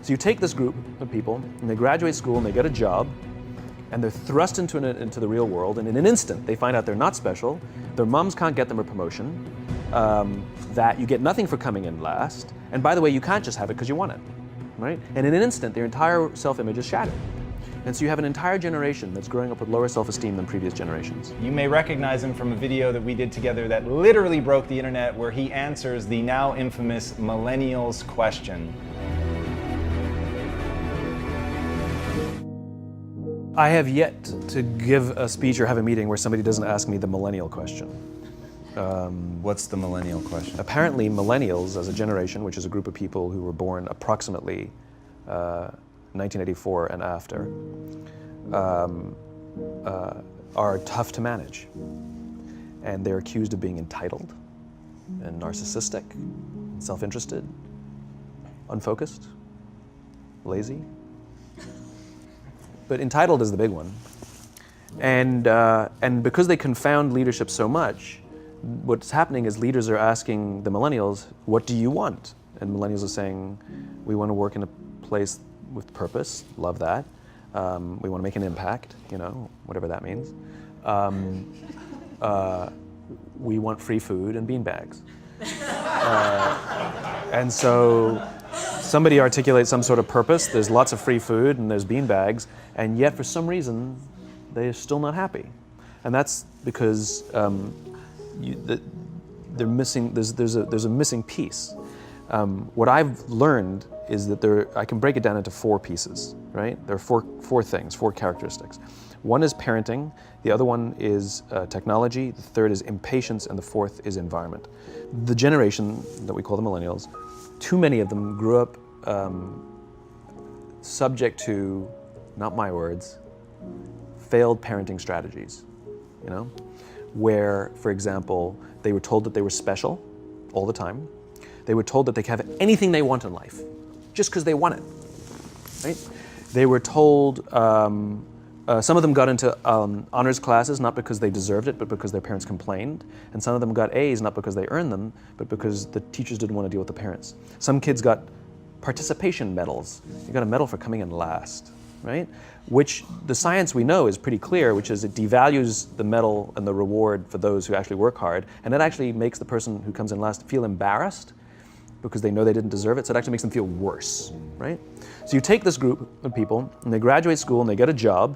So you take this group of people, and they graduate school, and they get a job, and they're thrust into the real world, and in an instant, they find out they're not special, their moms can't get them a promotion, that you get nothing for coming in last, and by the way, you can't just have it because you want it, right? And in an instant, their entire self-image is shattered. And so you have an entire generation that's growing up with lower self-esteem than previous generations. You may recognize him from a video that we did together that literally broke the internet, where he answers the now infamous millennials question. I have yet to give a speech or have a meeting where somebody doesn't ask me the millennial question. What's the millennial question? Apparently millennials as a generation, which is a group of people who were born approximately 1984 and after, are tough to manage. And they're accused of being entitled and narcissistic, self-interested, unfocused, lazy. But entitled is the big one. And because they confound leadership so much, what's happening is leaders are asking the millennials, what do you want? And millennials are saying, we want to work in a place with purpose, love that. We want to make an impact, you know, whatever that means. We want free food and beanbags. And so somebody articulates some sort of purpose, there's lots of free food and there's beanbags, and yet for some reason, they're still not happy. And that's because they're missing, there's a missing piece. What I've learned is that I can break it down into 4 pieces, right? There are four things, 4 characteristics. One is parenting, the other one is technology, the third is impatience, and the fourth is environment. The generation that we call the millennials, too many of them grew up subject to, not my words, failed parenting strategies, you know? Where, for example, they were told that they were special all the time. They were told that they could have anything they want in life, just because they want it, right? They were told, some of them got into honors classes, not because they deserved it, but because their parents complained. And some of them got A's, not because they earned them, but because the teachers didn't want to deal with the parents. Some kids got participation medals. You got a medal for coming in last, right? Which the science we know is pretty clear, which is it devalues the medal and the reward for those who actually work hard. And it actually makes the person who comes in last feel embarrassed because they know they didn't deserve it, so it actually makes them feel worse, right? So you take this group of people, and they graduate school, and they get a job,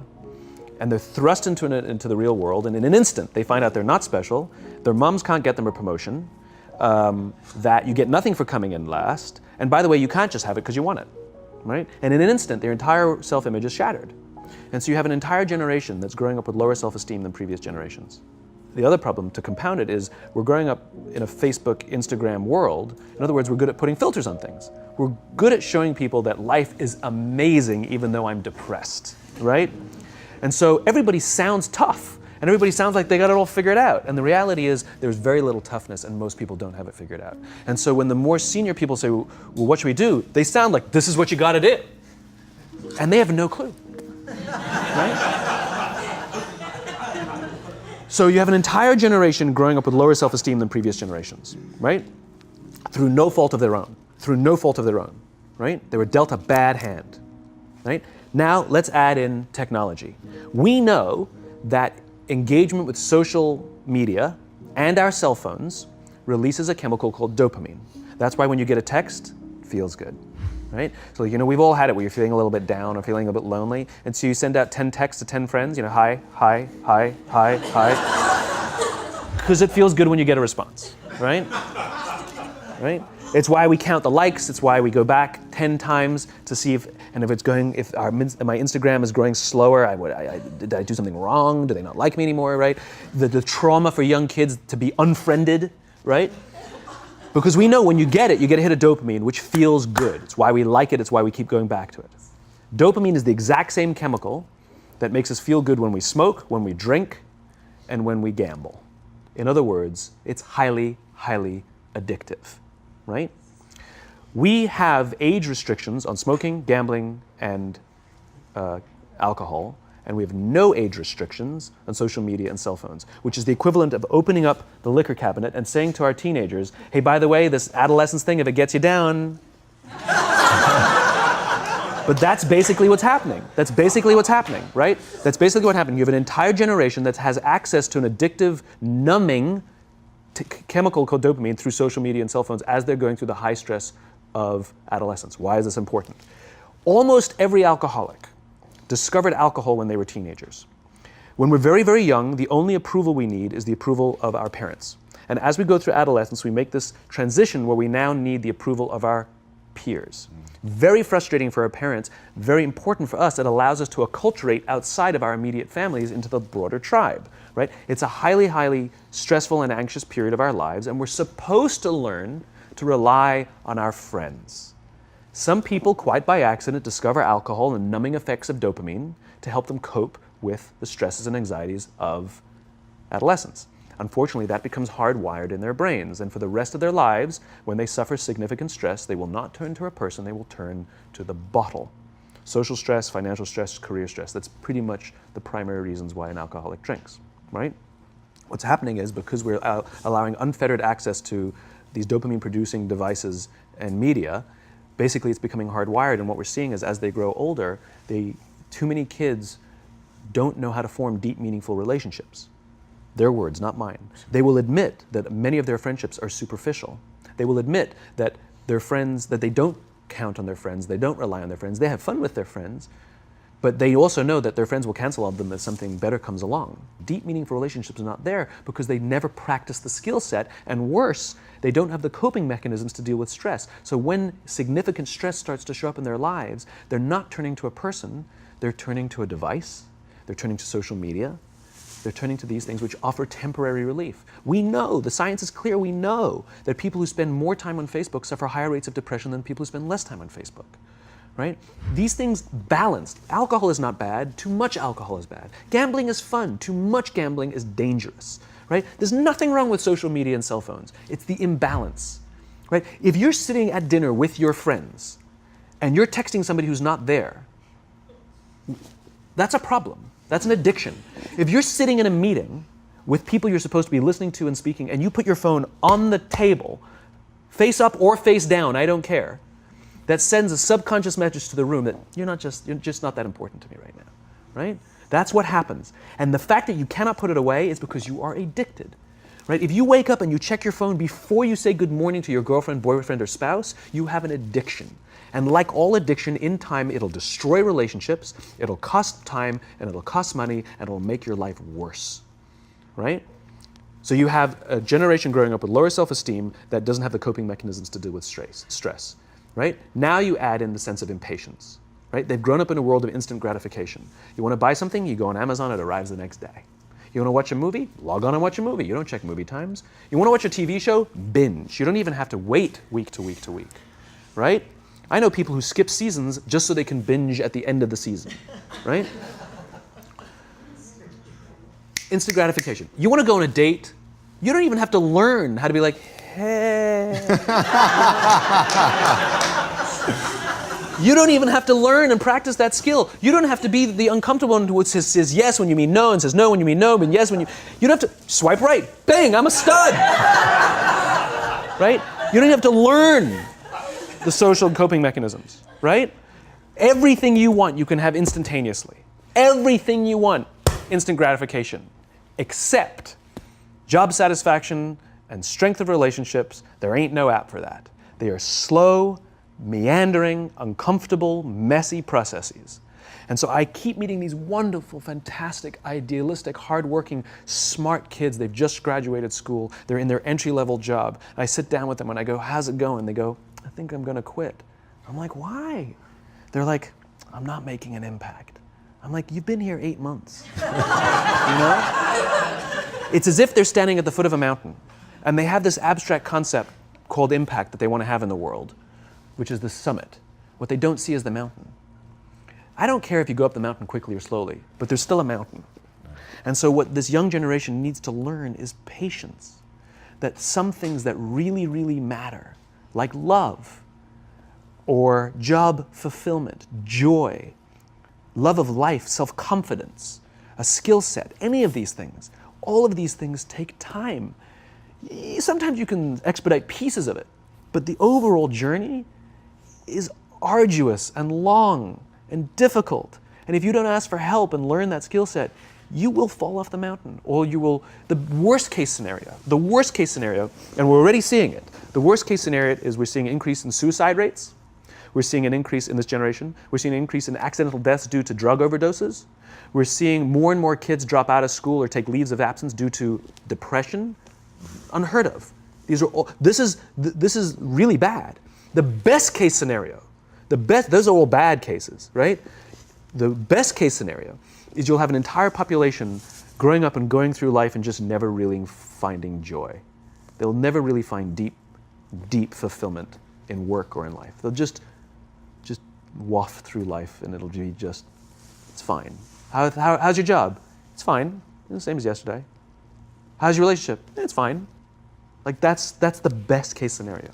and they're thrust into the real world, and in an instant, they find out they're not special, their moms can't get them a promotion, that you get nothing for coming in last, and by the way, you can't just have it because you want it, right? And in an instant, their entire self-image is shattered. And so you have an entire generation that's growing up with lower self-esteem than previous generations. The other problem, to compound it, is we're growing up in a Facebook, Instagram world. In other words, we're good at putting filters on things. We're good at showing people that life is amazing even though I'm depressed, right? And so everybody sounds tough, and everybody sounds like they got it all figured out. And the reality is there's very little toughness, and most people don't have it figured out. And so when the more senior people say, well, what should we do? They sound like, this is what you gotta do. And they have no clue, right? So you have an entire generation growing up with lower self-esteem than previous generations, right? Through no fault of their own, right? They were dealt a bad hand, right? Now let's add in technology. We know that engagement with social media and our cell phones releases a chemical called dopamine. That's why when you get a text, it feels good, right? So, you know, we've all had it where you're feeling a little bit down or feeling a bit lonely, and so you send out 10 texts to 10 friends, you know, hi, hi, hi, hi, hi, because it feels good when you get a response, right? Right? It's why we count the likes, it's why we go back 10 times to see if my Instagram is growing slower, did I do something wrong? Do they not like me anymore, right? The trauma for young kids to be unfriended, right? Because we know when you get a hit of dopamine, which feels good. It's why we like it, it's why we keep going back to it. Dopamine is the exact same chemical that makes us feel good when we smoke, when we drink, and when we gamble. In other words, it's highly, highly addictive, right? We have age restrictions on smoking, gambling, and alcohol, and we have no age restrictions on social media and cell phones, which is the equivalent of opening up the liquor cabinet and saying to our teenagers, hey, by the way, this adolescence thing, if it gets you down, But that's basically what's happening. That's basically what's happening, right? That's basically what happened. You have an entire generation that has access to an addictive, numbing chemical called dopamine through social media and cell phones as they're going through the high stress of adolescence. Why is this important? Almost every alcoholic discovered alcohol when they were teenagers. When we're very, very young, the only approval we need is the approval of our parents. And as we go through adolescence, we make this transition where we now need the approval of our peers. Very frustrating for our parents, very important for us. It allows us to acculturate outside of our immediate families into the broader tribe, right? It's a highly, highly stressful and anxious period of our lives, and we're supposed to learn to rely on our friends. Some people, quite by accident, discover alcohol and numbing effects of dopamine to help them cope with the stresses and anxieties of adolescence. Unfortunately, that becomes hardwired in their brains, and for the rest of their lives, when they suffer significant stress, they will not turn to a person, they will turn to the bottle. Social stress, financial stress, career stress, that's pretty much the primary reasons why an alcoholic drinks, right? What's happening is because we're allowing unfettered access to these dopamine-producing devices and media, basically it's becoming hardwired, and what we're seeing is as they grow older, too many kids don't know how to form deep, meaningful relationships. Their words, not mine. They will admit that many of their friendships are superficial. They will admit that their friends, that they don't count on their friends, they don't rely on their friends, they have fun with their friends, but they also know that their friends will cancel on them if something better comes along. Deep, meaningful relationships are not there because they never practice the skill set, and worse, they don't have the coping mechanisms to deal with stress. So when significant stress starts to show up in their lives, they're not turning to a person, they're turning to a device, they're turning to social media, they're turning to these things which offer temporary relief. We know, the science is clear, we know that people who spend more time on Facebook suffer higher rates of depression than people who spend less time on Facebook, right? These things balanced. Alcohol is not bad, too much alcohol is bad. Gambling is fun, too much gambling is dangerous, right? There's nothing wrong with social media and cell phones. It's the imbalance, right? If you're sitting at dinner with your friends and you're texting somebody who's not there, that's a problem. That's an addiction. If you're sitting in a meeting with people you're supposed to be listening to and speaking, and you put your phone on the table, face up or face down, I don't care, that sends a subconscious message to the room that you're just not that important to me right now, right? That's what happens. And the fact that you cannot put it away is because you are addicted, right? If you wake up and you check your phone before you say good morning to your girlfriend, boyfriend, or spouse, you have an addiction. And like all addiction, in time, it'll destroy relationships, it'll cost time, and it'll cost money, and it'll make your life worse, right? So you have a generation growing up with lower self-esteem that doesn't have the coping mechanisms to deal with stress, right? Now you add in the sense of impatience, right? They've grown up in a world of instant gratification. You want to buy something, you go on Amazon, it arrives the next day. You want to watch a movie? Log on and watch a movie. You don't check movie times. You want to watch a TV show? Binge. You don't even have to wait week to week to week, right? I know people who skip seasons just so they can binge at the end of the season, right? Instant gratification. You want to go on a date? You don't even have to learn how to be like, hey. You don't even have to learn and practice that skill. You don't have to be the uncomfortable one who says yes when you mean no and says no when you mean no, but yes when you... You don't have to swipe right. Bang, I'm a stud. Right? You don't have to learn the social coping mechanisms, right? Everything you want, you can have instantaneously. Everything you want, instant gratification, except job satisfaction and strength of relationships. There ain't no app for that. They are slow, meandering, uncomfortable, messy processes. And so I keep meeting these wonderful, fantastic, idealistic, hardworking, smart kids. They've just graduated school. They're in their entry-level job. I sit down with them and I go, how's it going? They go, I think I'm going to quit. I'm like, why? They're like, I'm not making an impact. I'm like, you've been here 8 months. You know? It's as if they're standing at the foot of a mountain and they have this abstract concept called impact that they want to have in the world, which is the summit. What they don't see is the mountain. I don't care if you go up the mountain quickly or slowly, but there's still a mountain. And so what this young generation needs to learn is patience. That some things that really, really matter, like love, or job fulfillment, joy, love of life, self-confidence, a skill set, any of these things, all of these things take time. Sometimes you can expedite pieces of it, but the overall journey is arduous and long. and difficult. And if you don't ask for help and learn that skill set, you will fall off the mountain, or you will, the worst case scenario, and we're already seeing it, the worst case scenario is we're seeing an increase in suicide rates, we're seeing an increase in this generation, we're seeing an increase in accidental deaths due to drug overdoses, we're seeing more and more kids drop out of school or take leaves of absence due to depression, unheard of. These are all, this is really bad. The best case scenario, those are all bad cases, right? The best case scenario is you'll have an entire population growing up and going through life and just never really finding joy. They'll never really find deep fulfillment in work or in life. They'll just waft through life and it'll be just, it's fine. How's your job? It's fine. It's the same as yesterday. How's your relationship? It's fine. Like that's the best case scenario.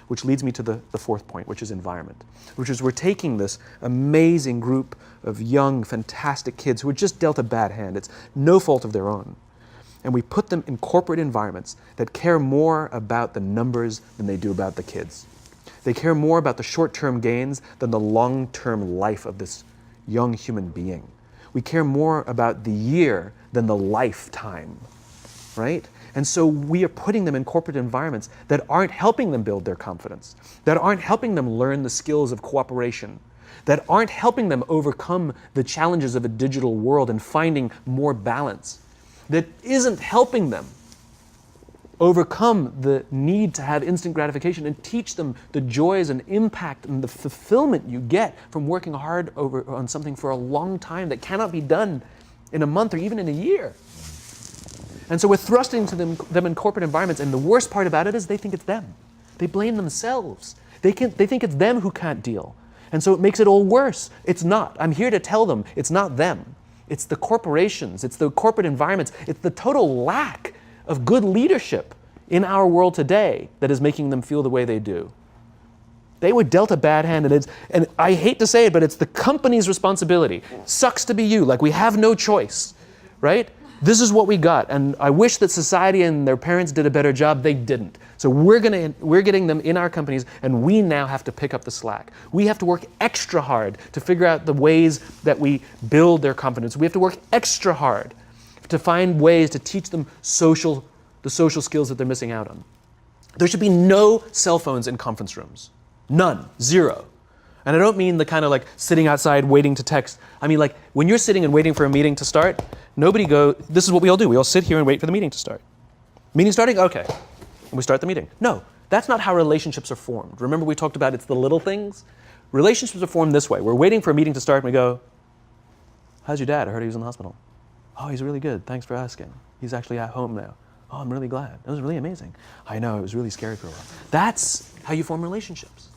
Which leads me to the fourth point, which is environment, which is we're taking this amazing group of young, fantastic kids who are just dealt a bad hand. It's no fault of their own. And we put them in corporate environments that care more about the numbers than they do about the kids. They care more about the short-term gains than the long-term life of this young human being. We care more about the year than the lifetime, right? And so we are putting them in corporate environments that aren't helping them build their confidence, that aren't helping them learn the skills of cooperation, that aren't helping them overcome the challenges of a digital world and finding more balance, that isn't helping them overcome the need to have instant gratification and teach them the joys and impact and the fulfillment you get from working hard on something for a long time that cannot be done in a month or even in a year. And so we're thrusting to them in corporate environments, and the worst part about it is they think it's them. They blame themselves. They think it's them who can't deal. And so it makes it all worse. It's not. I'm here to tell them it's not them. It's the corporations, it's the corporate environments, it's the total lack of good leadership in our world today that is making them feel the way they do. They were dealt a bad hand, and I hate to say it, but it's the company's responsibility. Sucks to be you, like we have no choice, right? This is what we got, and I wish that society and their parents did a better job. They didn't. So we're getting them in our companies, and we now have to pick up the slack. We have to work extra hard to figure out the ways that we build their confidence. We have to work extra hard to find ways to teach them the social skills that they're missing out on. There should be no cell phones in conference rooms. None. Zero. And I don't mean the kind of like sitting outside waiting to text. I mean like when you're sitting and waiting for a meeting to start, this is what we all do. We all sit here and wait for the meeting to start. Meeting starting? Okay. And we start the meeting. No, that's not how relationships are formed. Remember we talked about it's the little things? Relationships are formed this way. We're waiting for a meeting to start and we go, how's your dad? I heard he was in the hospital. Oh, he's really good. Thanks for asking. He's actually at home now. Oh, I'm really glad. It was really amazing. I know, it was really scary for a while. That's how you form relationships.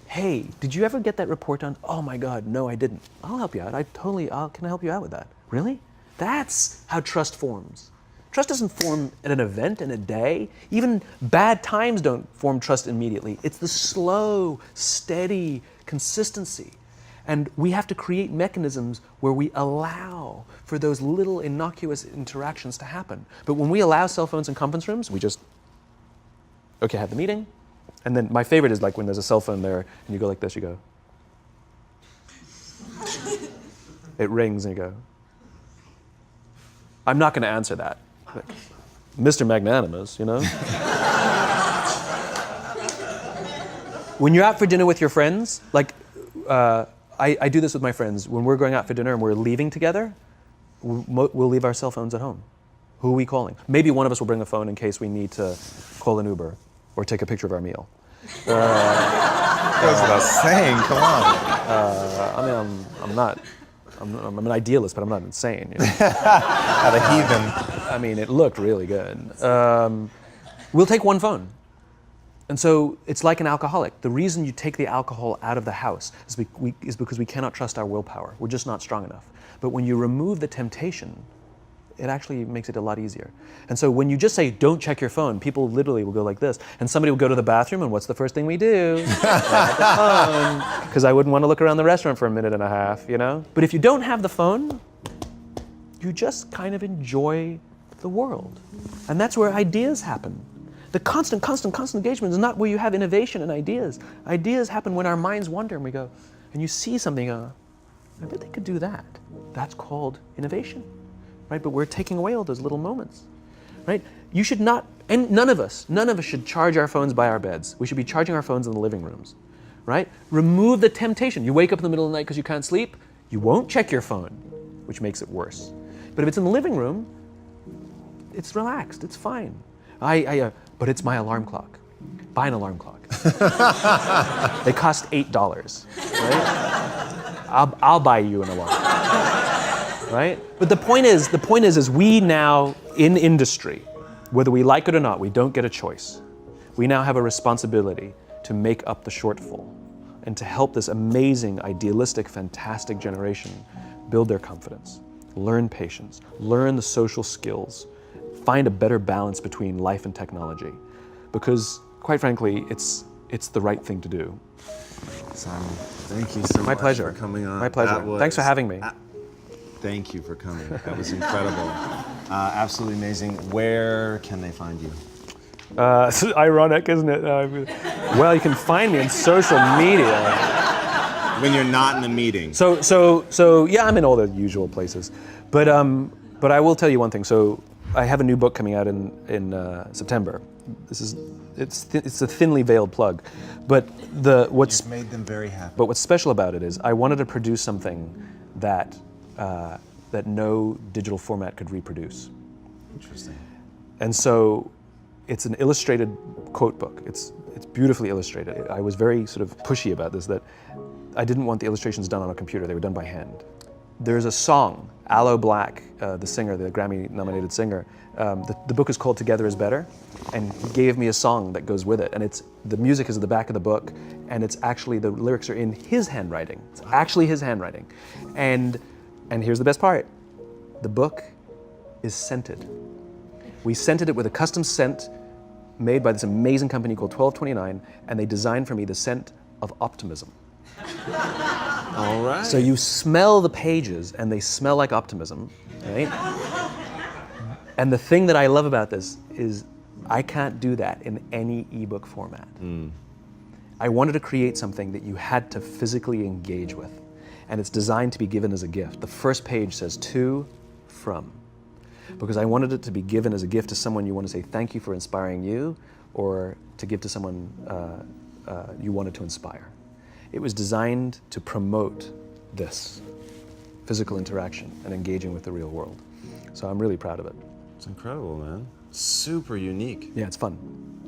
Hey, did you ever get that report done? Oh my God, no, I didn't. I'll help you out. Can I help you out with that? Really? That's how trust forms. Trust doesn't form at an event in a day. Even bad times don't form trust immediately. It's the slow, steady consistency. And we have to create mechanisms where we allow for those little innocuous interactions to happen. But when we allow cell phones in conference rooms, we just, okay, have the meeting. And then my favorite is like when there's a cell phone there and you go like this, you go. It rings and you go. I'm not going to answer that. Like, Mr. Magnanimous, you know? When you're out for dinner with your friends, like I do this with my friends. When we're going out for dinner and we're leaving together, we'll leave our cell phones at home. Who are we calling? Maybe one of us will bring a phone in case we need to call an Uber or take a picture of our meal. That's what I was saying, come on. I'm an idealist, but I'm not insane. You know? Not a heathen. I mean, it looked really good. We'll take one phone. And so it's like an alcoholic. The reason you take the alcohol out of the house is because we cannot trust our willpower. We're just not strong enough. But when you remove the temptation, it actually makes it a lot easier. And so when you just say, don't check your phone, people literally will go like this. And somebody will go to the bathroom, and what's the first thing we do? Grab the phone. Because I wouldn't want to look around the restaurant for a minute and a half, you know? But if you don't have the phone, you just kind of enjoy the world. And that's where ideas happen. The constant engagement is not where you have innovation and ideas. Ideas happen when our minds wander and we go, and you see something, I bet they could do that. That's called innovation, right? But we're taking away all those little moments, right? You should not, and none of us should charge our phones by our beds. We should be charging our phones in the living rooms, right? Remove the temptation. You wake up in the middle of the night because you can't sleep, you won't check your phone, which makes it worse. But if it's in the living room, it's relaxed, it's fine. But it's my alarm clock. Buy an alarm clock. They cost $8, right? I'll buy you an alarm, right? But the point is we now in industry, whether we like it or not, we don't get a choice. We now have a responsibility to make up the shortfall and to help this amazing, idealistic, fantastic generation build their confidence, learn patience, learn the social skills, find a better balance between life and technology. Because, quite frankly, it's the right thing to do. Simon, thank you so much pleasure. for coming on. My pleasure. Thanks for having me. Thank you for coming. That was incredible. Absolutely amazing. Where can they find you? It's ironic, isn't it? Well, you can find me on social media. When you're not in the meeting. So yeah, I'm in all the usual places. But I will tell you one thing. So I have a new book coming out in September. It's a thinly veiled plug, but You've made them very happy. But what's special about it is I wanted to produce something that no digital format could reproduce. Interesting. And so it's an illustrated quote book. It's beautifully illustrated. I was very sort of pushy about this, that I didn't want the illustrations done on a computer. They were done by hand. There's a song, Aloe Black, the singer, the Grammy-nominated singer. The book is called Together is Better, and he gave me a song that goes with it. And the music is at the back of the book, and it's actually, the lyrics are in his handwriting. It's actually his handwriting. And here's the best part. The book is scented. We scented it with a custom scent made by this amazing company called 1229, and they designed for me the scent of optimism. All right. So you smell the pages, and they smell like optimism, right? And the thing that I love about this is I can't do that in any ebook format. I wanted to create something that you had to physically engage with, and it's designed to be given as a gift. The first page says to, from, because I wanted it to be given as a gift to someone you want to say thank you for inspiring you, or to give to someone you wanted to inspire. It was designed to promote this physical interaction and engaging with the real world. So I'm really proud of it. It's incredible, man. Super unique. Yeah, it's fun.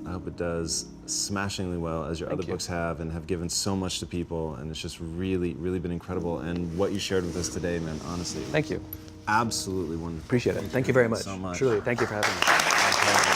I hope it does smashingly well, as your other you. books have, and have given so much to people, and it's just really, really been incredible. And what you shared with us today, man, honestly. Thank you. Absolutely wonderful. Appreciate it. Thank you very much. so much. Truly, thank you for having me.